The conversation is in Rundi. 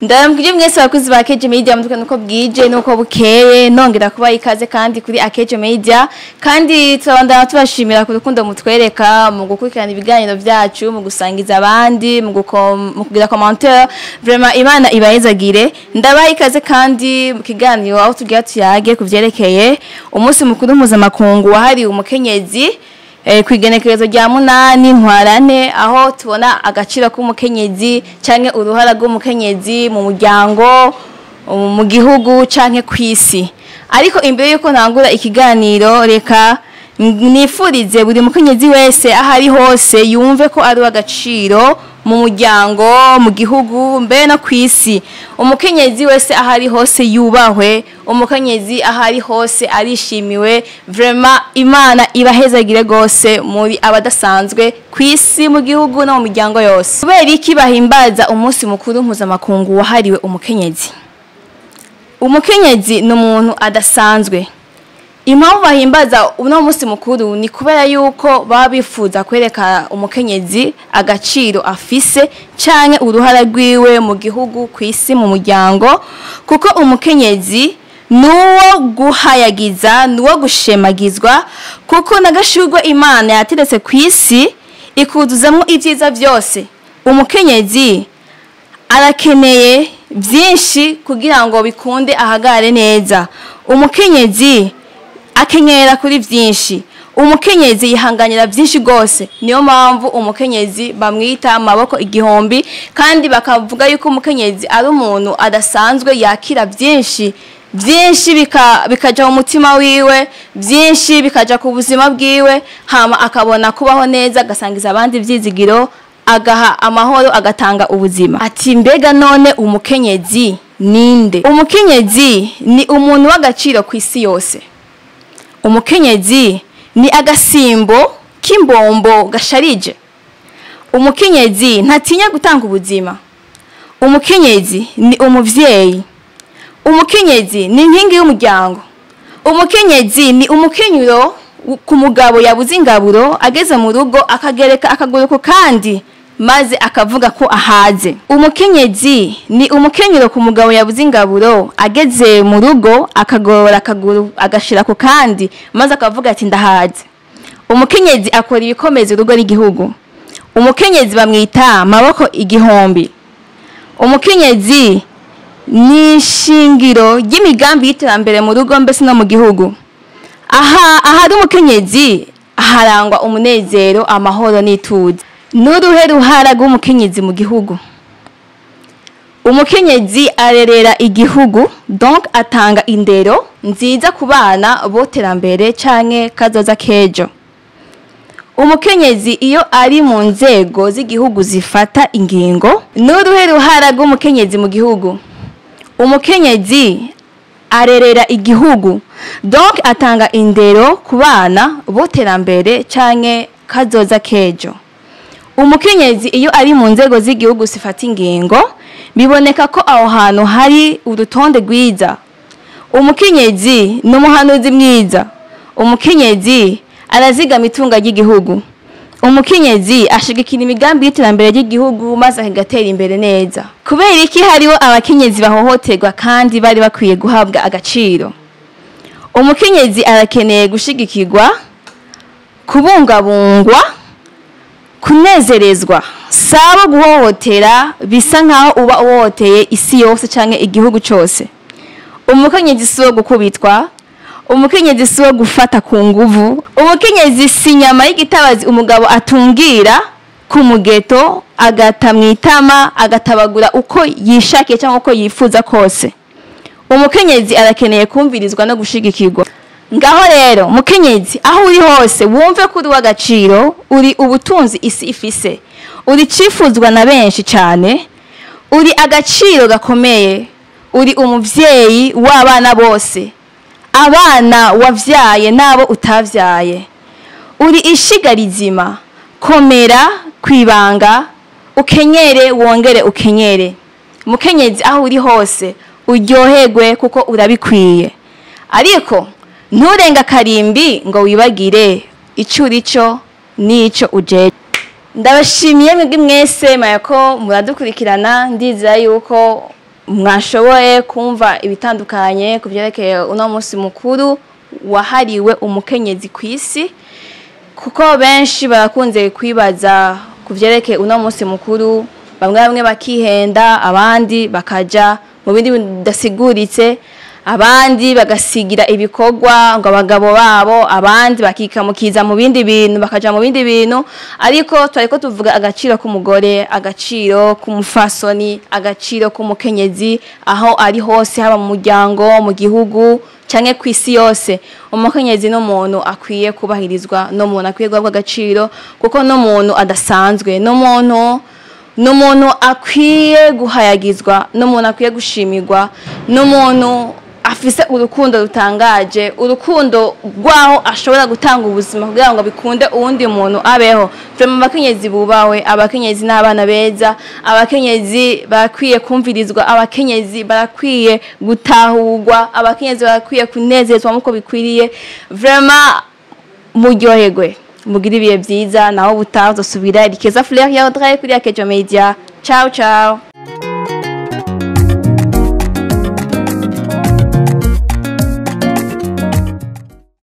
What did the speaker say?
Ndamubwije mwese bakuzi ba Akejo Media mutwe nuko bwije nuko bukeye nongera kuba ikaze kandi kuri Akejo Media kandi turabandana tubashimira ku rukundo mutwereka mu gukurikirana ibiganiro byacu mu gusangiza abandi mu kugira commentaire vraiment Imana ibayezagire ndabaye ikaze kandi mu kiganiro aho tugiye tuyage kuvyerekeye umunsi mukuru mpuzamakungu wahariwe umukenyezi kwigenekerezo rya 8 ntwarane aho tubona agaciro k'umukenyezi canke uruhara rw'umukenyezi mu muryango mu gihugu canke kwisi. Ariko imbere yuko ntangura ikiganiro reka nifurize buri mukenyezi wese ahari hose yumve ko ari agaciro mu muryango mu gihugu mbe no kwisi. Umukenyezi wese ahari hose yubahwe, umukenyezi ahari hose arishimiwe, vraiment Imana ibahezagire gose muri abadasanzwe kwisi mu gihugu no mu muryango yose. Kubera iki bahimbaza umunsi mukuru mpuzamakungu wahariwe umukenyezi? Umukenyezi n'umuntu adasanzwe. Impamvu bahimbaza uno munsi mukuru ni kubera yuko baba bifuza kwereka umukenyezi agaciro afise canke uruhara rwiwe mu gihugu kwisi mu muryango, kuko umukenyezi nuwo guhayagiza nuwo gushemagizwa, kuko nagashurwe Imana yateretse kwisi ikuzuzamwo ivyiza byose. Umukenyezi arakeneye byinshi kugira ngo bikunde ahagare neza. Umukenyezi akenyera kuri byinshi, umukenyezi yihanganira byinshi gose. Niyo mpamvu umukenyezi bamwita amaboko igihombi, kandi bakavuga yuko umukenyezi ari umuntu adasanzwe yakira byinshi bikaja mu mutima wiwe, byinshi bikaja ku buzima bwiwe, hama akabona kubaho neza, gasangiza abandi vyizigiro, agaha amahoro, agatanga ubuzima. Ati mbega none umukenyezi ninde? Umukenyezi ni umuntu w'agaciro kwisi yose. Umukenyezi ni agasimbo k'imbombo gasharije. Umukenyezi ntatinya gutanga ubuzima. Umukenyezi ni umuvyeyi. Umukenyezi ni inkingi y'umuryango. Umukenyezi ni umukenyuro ku mugabo yabuze ingaburo, ageze mu rugo akagereka akaguru ku kandi maze akavuga ko ahaze. Umukenyezi ni umukenyuro ku mugabo yabuze ingaburo, ageze mu rugo akagorora akaguru agashira ku kandi maze akavuga ati ndahaze. Umukenyezi akora ibikomeza urugo n'igihugu. Umukenyezi bamwita amaboko igihombi. Umukenyezi ni shingiro ry'imigambi y'iterambere mu rugo mbese no mu gihugu. Ahari umukenyezi harangwa umunezero, amahoro n'ituze. Nuruhe ruhara rw'umukenyezi mu gihugu? Umukenyezi arerera igihugu, donc atanga indero nziza ku bana boterambere canke kazoza kejo. Umukenyezi iyo ari mu nzego z'igihugu zifata ingingo. Nuruhe ruhara rw'umukenyezi mu gihugu? Umukenyezi arerera igihugu, donc atanga indero ku bana boterambere canke kazoza kejo. Umukenyezi iyo ari mu nzego z'igihugu zifata ingingo, biboneka ko aho hantu hari urutonde rwiza. Umukenyezi n'umuhanuzi mwiza. Umukenyezi arazigama itunga ry'igihugu. Umukenyezi ashigikira imigambi y'iterambere ry'igihugu maze agatera imbere neza. Kubera iki hariho abakenyezi bahohoterwa kandi bari bakwiye guhabwa agaciro? Umukenyezi arakeneye gushigikirwa, kubungabungwa, kunezerezwa. Saba guhohotera bisa nkaho uba uhohoteye isi yose canke igihugu cyose. Umukenyezi siwo gukubitwa, umukenyezi siwo gufata ku nguvu. Umukenyezi si nyama y'igitabazi umugabo atungira ku mugeto agatamwitama agatabagura uko yishakiye cyangwa uko yifuza kose. Umukenyezi arakeneye kumvirizwa no gushigikirwa. Ngaho rero mukenyezi aho uri hose wumve ko uri w'agaciro, uri ubutunzi isi ifise, uri cifuzwa na benshi cyane, uri agaciro gakomeye, uri umuvyeyi w'abana bose, abana wavyaye nabo utavyaye, uri ishiga rizima. Komera kwibanga, ukenyere wongere ukenyere. Mukenyezi aho uri hose uryoherwe kuko urabikwiye, ariko nturenga karimbi ngo wibagire icyo urico n'ico uje. Ndabashimiye mwebwe mwese mayako muradukurikirana, ndizera yuko mwashoboye kumva ibitandukanye kuvyerekeye uno munsi mukuru wahariwe umukenyezi kwisi, kuko benshi barakunze kwibaza kuvyerekeye uno munsi mukuru, bamwe bakihenda, abandi bakaja mu bindi bidasiguritse, abandi bagasigira ibikorwa ngo abagabo babo, abandi bakikamukiza mu bindi bintu, bakaja mu bindi bintu. Ariko twariko tuvuga agaciro k'umugore, agaciro k'umufasoni, agaciro k'umukenyezi aho ari hose, haba mu muryango, mu gihugu canke kw'isi yose. Umukenyezi n'umuntu akwiye kubahirizwa, n'umuntu akwiye guhabwa agaciro, kuko n'umuntu adasanzwe, n'umuntu akwiye guhayagizwa, n'umuntu akwiye gushimirwa, n'umuntu afise urukundo rutangaje, urukundo rwaho ashobora gutanga ubuzima kugira ngo bikunde uwundi muntu abeho. Vraiment abakenyezi bubawe, abakenyezi n'abana beza, abakenyezi barakwiye kumvirizwa, abakenyezi barakwiye gutahurwa, abakenyezi barakwiye kunezezwa muko bikwiriye. Vraiment muryoherwe, mugire ibihe byiza, naho butaha uzosubira Rikeza Fleur ya Audrey kuri Akejo Media. Ciao ciao.